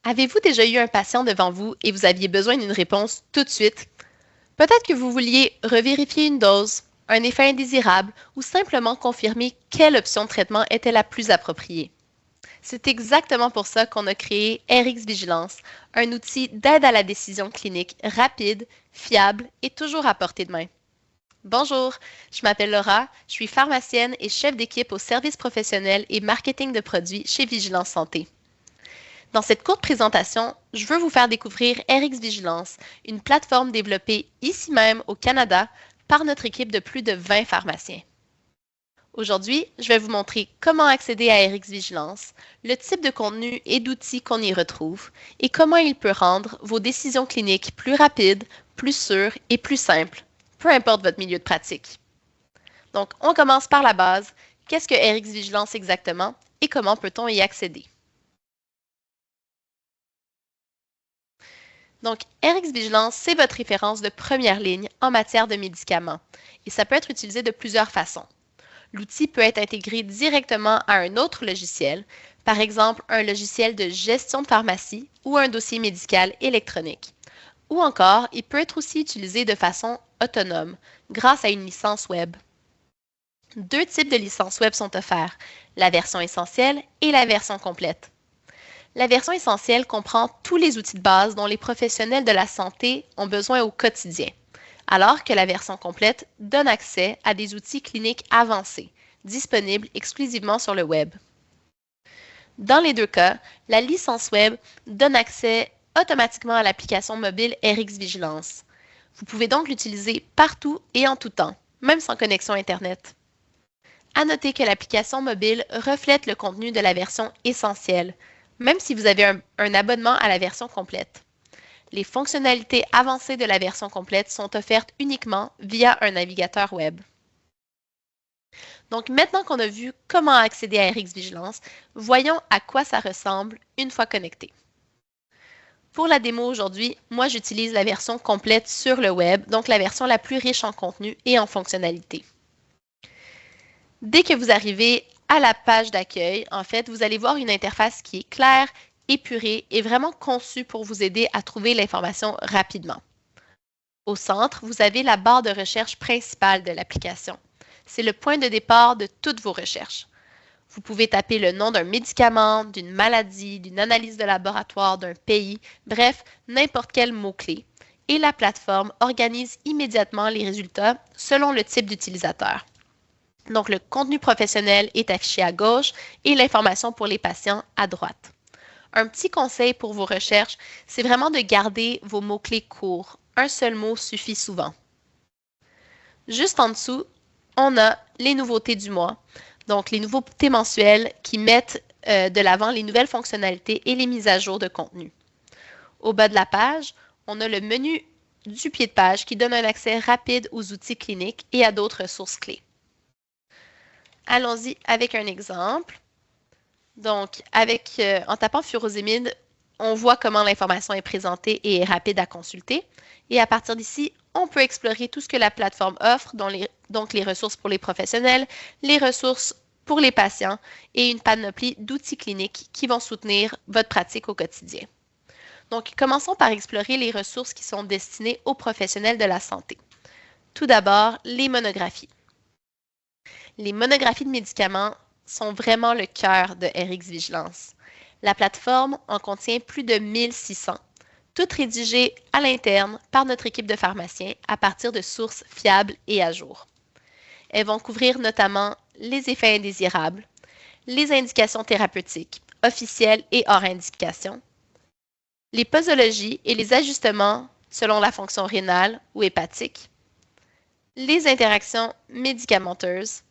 Avez-vous déjà eu un patient devant vous et vous aviez besoin d'une réponse tout de suite? Peut-être que vous vouliez revérifier une dose, un effet indésirable ou simplement confirmer quelle option de traitement était la plus appropriée. C'est exactement pour ça qu'on a créé RX Vigilance, un outil d'aide à la décision clinique rapide, fiable et toujours à portée de main. Bonjour, je m'appelle Laura, je suis pharmacienne et chef d'équipe au service professionnel et marketing de produits chez Vigilance Santé. Dans cette courte présentation, je veux vous faire découvrir RX Vigilance, une plateforme développée ici même au Canada par notre équipe de plus de 20 pharmaciens. Aujourd'hui, je vais vous montrer comment accéder à RX Vigilance, le type de contenu et d'outils qu'on y retrouve et comment il peut rendre vos décisions cliniques plus rapides, plus sûres et plus simples, peu importe votre milieu de pratique. Donc, on commence par la base. Qu'est-ce que RX Vigilance exactement et comment peut-on y accéder? Donc, RX Vigilance, c'est votre référence de première ligne en matière de médicaments et ça peut être utilisé de plusieurs façons. L'outil peut être intégré directement à un autre logiciel, par exemple un logiciel de gestion de pharmacie ou un dossier médical électronique. Ou encore, il peut être aussi utilisé de façon autonome, grâce à une licence web. Deux types de licences web sont offerts, la version essentielle et la version complète. La version essentielle comprend tous les outils de base dont les professionnels de la santé ont besoin au quotidien, alors que la version complète donne accès à des outils cliniques avancés, disponibles exclusivement sur le web. Dans les deux cas, la licence web donne accès automatiquement à l'application mobile RX Vigilance. Vous pouvez donc l'utiliser partout et en tout temps, même sans connexion Internet. À noter que l'application mobile reflète le contenu de la version essentielle, même si vous avez un abonnement à la version complète. Les fonctionnalités avancées de la version complète sont offertes uniquement via un navigateur web. Donc maintenant qu'on a vu comment accéder à RX Vigilance, voyons à quoi ça ressemble une fois connecté. Pour la démo aujourd'hui, moi j'utilise la version complète sur le web, donc la version la plus riche en contenu et en fonctionnalités. Dès que vous arrivez à la page d'accueil, en fait, vous allez voir une interface qui est claire, épurée et vraiment conçue pour vous aider à trouver l'information rapidement. Au centre, vous avez la barre de recherche principale de l'application. C'est le point de départ de toutes vos recherches. Vous pouvez taper le nom d'un médicament, d'une maladie, d'une analyse de laboratoire, d'un pays, bref, n'importe quel mot-clé. Et la plateforme organise immédiatement les résultats selon le type d'utilisateur. Donc, le contenu professionnel est affiché à gauche et l'information pour les patients à droite. Un petit conseil pour vos recherches, c'est vraiment de garder vos mots-clés courts. Un seul mot suffit souvent. Juste en dessous, on a les nouveautés du mois, donc les nouveautés mensuelles qui mettent de l'avant les nouvelles fonctionnalités et les mises à jour de contenu. Au bas de la page, on a le menu du pied de page qui donne un accès rapide aux outils cliniques et à d'autres ressources clés. Allons-y avec un exemple. Donc, en tapant furosémide, on voit comment l'information est présentée et est rapide à consulter. Et à partir d'ici, on peut explorer tout ce que la plateforme offre, donc les ressources pour les professionnels, les ressources pour les patients et une panoplie d'outils cliniques qui vont soutenir votre pratique au quotidien. Donc, commençons par explorer les ressources qui sont destinées aux professionnels de la santé. Tout d'abord, les monographies. Les monographies de médicaments sont vraiment le cœur de RX Vigilance. La plateforme en contient plus de 1600, toutes rédigées à l'interne par notre équipe de pharmaciens à partir de sources fiables et à jour. Elles vont couvrir notamment les effets indésirables, les indications thérapeutiques, officielles et hors indication, les posologies et les ajustements selon la fonction rénale ou hépatique, les interactions médicamenteuses,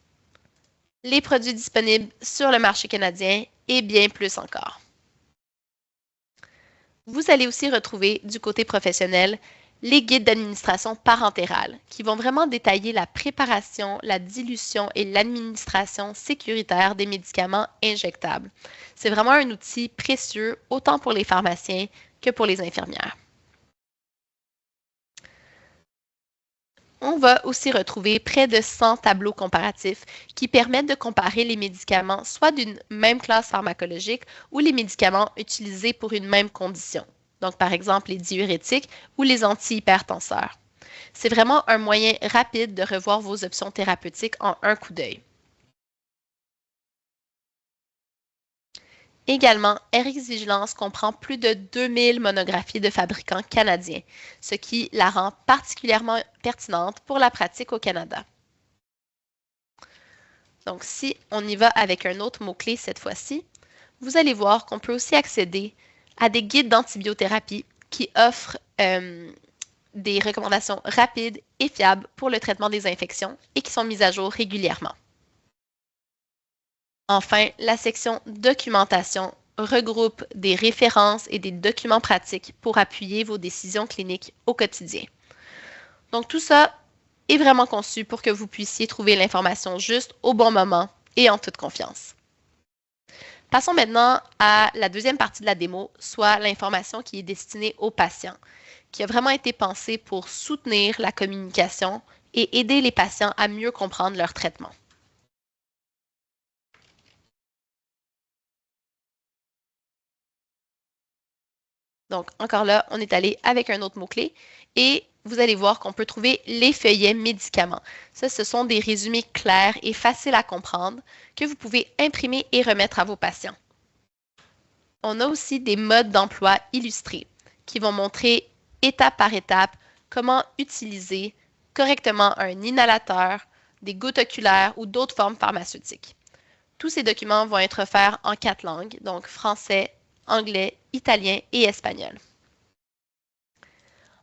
les produits disponibles sur le marché canadien et bien plus encore. Vous allez aussi retrouver du côté professionnel les guides d'administration parentérale qui vont vraiment détailler la préparation, la dilution et l'administration sécuritaire des médicaments injectables. C'est vraiment un outil précieux autant pour les pharmaciens que pour les infirmières. On va aussi retrouver près de 100 tableaux comparatifs qui permettent de comparer les médicaments soit d'une même classe pharmacologique ou les médicaments utilisés pour une même condition. Donc, par exemple, les diurétiques ou les antihypertenseurs. C'est vraiment un moyen rapide de revoir vos options thérapeutiques en un coup d'œil. Également, RX Vigilance comprend plus de 2000 monographies de fabricants canadiens, ce qui la rend particulièrement pertinente pour la pratique au Canada. Donc, si on y va avec un autre mot-clé cette fois-ci, vous allez voir qu'on peut aussi accéder à des guides d'antibiothérapie qui offrent des recommandations rapides et fiables pour le traitement des infections et qui sont mises à jour régulièrement. Enfin, la section documentation regroupe des références et des documents pratiques pour appuyer vos décisions cliniques au quotidien. Donc tout ça est vraiment conçu pour que vous puissiez trouver l'information juste au bon moment et en toute confiance. Passons maintenant à la deuxième partie de la démo, soit l'information qui est destinée aux patients, qui a vraiment été pensée pour soutenir la communication et aider les patients à mieux comprendre leur traitement. Donc, encore là, on est allé avec un autre mot-clé et vous allez voir qu'on peut trouver les feuillets médicaments. Ça, ce sont des résumés clairs et faciles à comprendre que vous pouvez imprimer et remettre à vos patients. On a aussi des modes d'emploi illustrés qui vont montrer étape par étape comment utiliser correctement un inhalateur, des gouttes oculaires ou d'autres formes pharmaceutiques. Tous ces documents vont être offerts en 4 langues, donc français, anglais, italien et espagnol.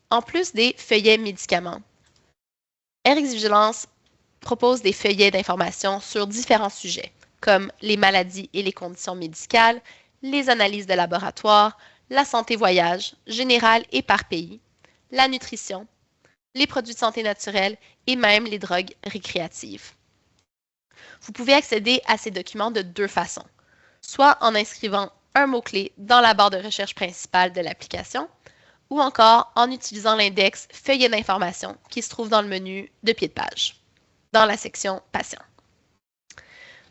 En plus des feuillets médicaments, RX Vigilance propose des feuillets d'information sur différents sujets, comme les maladies et les conditions médicales, les analyses de laboratoire, la santé voyage, générale et par pays, la nutrition, les produits de santé naturelle et même les drogues récréatives. Vous pouvez accéder à ces documents de deux façons, soit en inscrivant un mot-clé dans la barre de recherche principale de l'application, ou encore en utilisant l'index Feuillet d'information qui se trouve dans le menu de pied de page, dans la section Patients.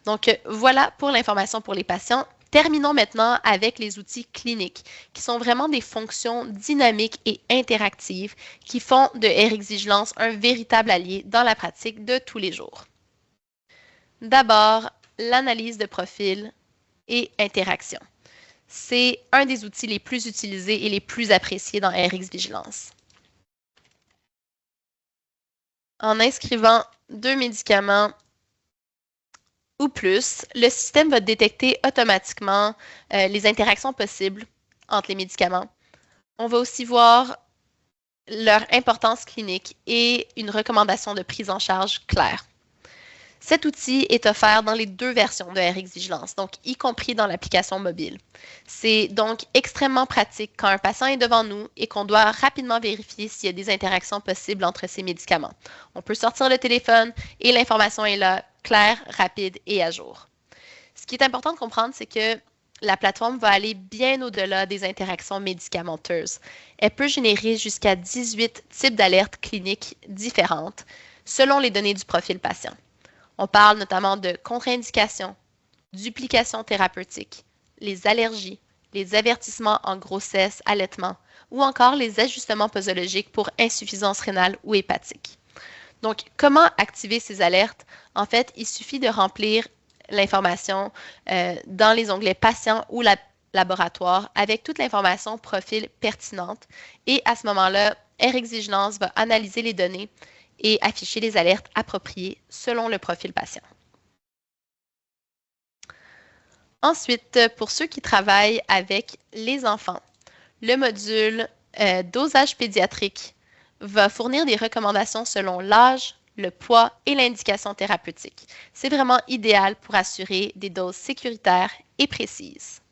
Donc voilà pour l'information pour les patients. Terminons maintenant avec les outils cliniques, qui sont vraiment des fonctions dynamiques et interactives qui font de RX Vigilance un véritable allié dans la pratique de tous les jours. D'abord, l'analyse de profil et interaction. C'est un des outils les plus utilisés et les plus appréciés dans RX Vigilance. En inscrivant deux médicaments ou plus, le système va détecter automatiquement les interactions possibles entre les médicaments. On va aussi voir leur importance clinique et une recommandation de prise en charge claire. Cet outil est offert dans les deux versions de RX Vigilance, donc y compris dans l'application mobile. C'est donc extrêmement pratique quand un patient est devant nous et qu'on doit rapidement vérifier s'il y a des interactions possibles entre ces médicaments. On peut sortir le téléphone et l'information est là, claire, rapide et à jour. Ce qui est important de comprendre, c'est que la plateforme va aller bien au-delà des interactions médicamenteuses. Elle peut générer jusqu'à 18 types d'alertes cliniques différentes selon les données du profil patient. On parle notamment de contre-indications, duplication thérapeutique, les allergies, les avertissements en grossesse, allaitement ou encore les ajustements posologiques pour insuffisance rénale ou hépatique. Donc, comment activer ces alertes? En fait, il suffit de remplir l'information dans les onglets patient ou laboratoire avec toute l'information profil pertinente et à ce moment-là, RX Vigilance va analyser les données et afficher les alertes appropriées selon le profil patient. Ensuite, pour ceux qui travaillent avec les enfants, le module dosage pédiatrique va fournir des recommandations selon l'âge, le poids et l'indication thérapeutique. C'est vraiment idéal pour assurer des doses sécuritaires et précises.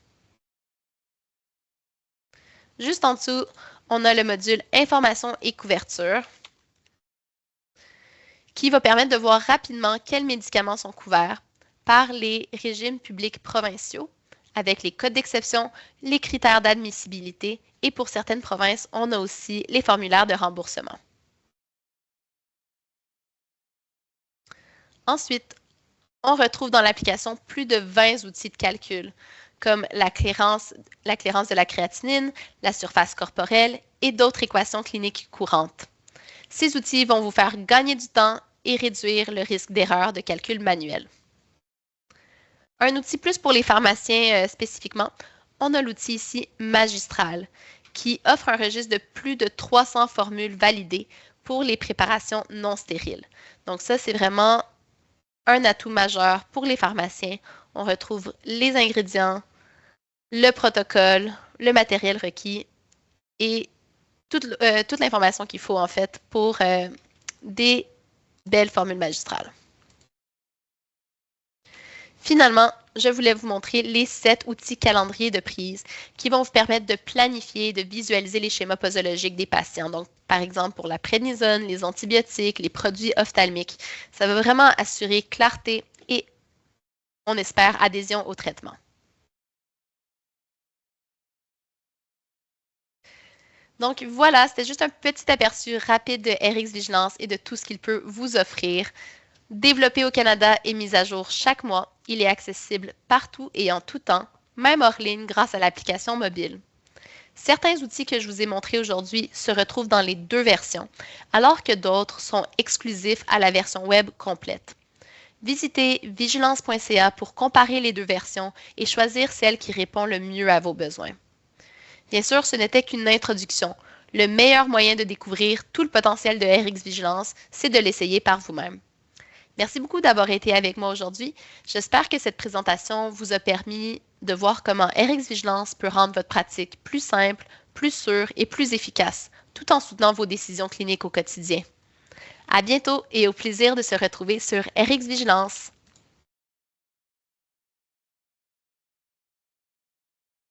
Juste en dessous, on a le module information et couverture qui va permettre de voir rapidement quels médicaments sont couverts par les régimes publics provinciaux avec les codes d'exception, les critères d'admissibilité et pour certaines provinces, on a aussi les formulaires de remboursement. Ensuite, on retrouve dans l'application plus de 20 outils de calcul, comme la clairance de la créatinine, la surface corporelle et d'autres équations cliniques courantes. Ces outils vont vous faire gagner du temps et réduire le risque d'erreur de calcul manuel. Un outil plus pour les pharmaciens spécifiquement, on a l'outil ici Magistral, qui offre un registre de plus de 300 formules validées pour les préparations non stériles. Donc ça, c'est vraiment un atout majeur pour les pharmaciens. On retrouve les ingrédients, le protocole, le matériel requis et toute l'information qu'il faut en fait pour des belles formules magistrales. Finalement, je voulais vous montrer les 7 outils calendrier de prise qui vont vous permettre de planifier et de visualiser les schémas posologiques des patients. Donc, par exemple, pour la prénisone, les antibiotiques, les produits ophtalmiques. Ça va vraiment assurer clarté et, on espère, adhésion au traitement. Donc voilà, c'était juste un petit aperçu rapide de RX Vigilance et de tout ce qu'il peut vous offrir. Développé au Canada et mis à jour chaque mois, il est accessible partout et en tout temps, même hors ligne grâce à l'application mobile. Certains outils que je vous ai montrés aujourd'hui se retrouvent dans les 2 versions, alors que d'autres sont exclusifs à la version web complète. Visitez vigilance.ca pour comparer les 2 versions et choisir celle qui répond le mieux à vos besoins. Bien sûr, ce n'était qu'une introduction. Le meilleur moyen de découvrir tout le potentiel de RX Vigilance, c'est de l'essayer par vous-même. Merci beaucoup d'avoir été avec moi aujourd'hui. J'espère que cette présentation vous a permis de voir comment RX Vigilance peut rendre votre pratique plus simple, plus sûre et plus efficace, tout en soutenant vos décisions cliniques au quotidien. À bientôt et au plaisir de se retrouver sur RX Vigilance.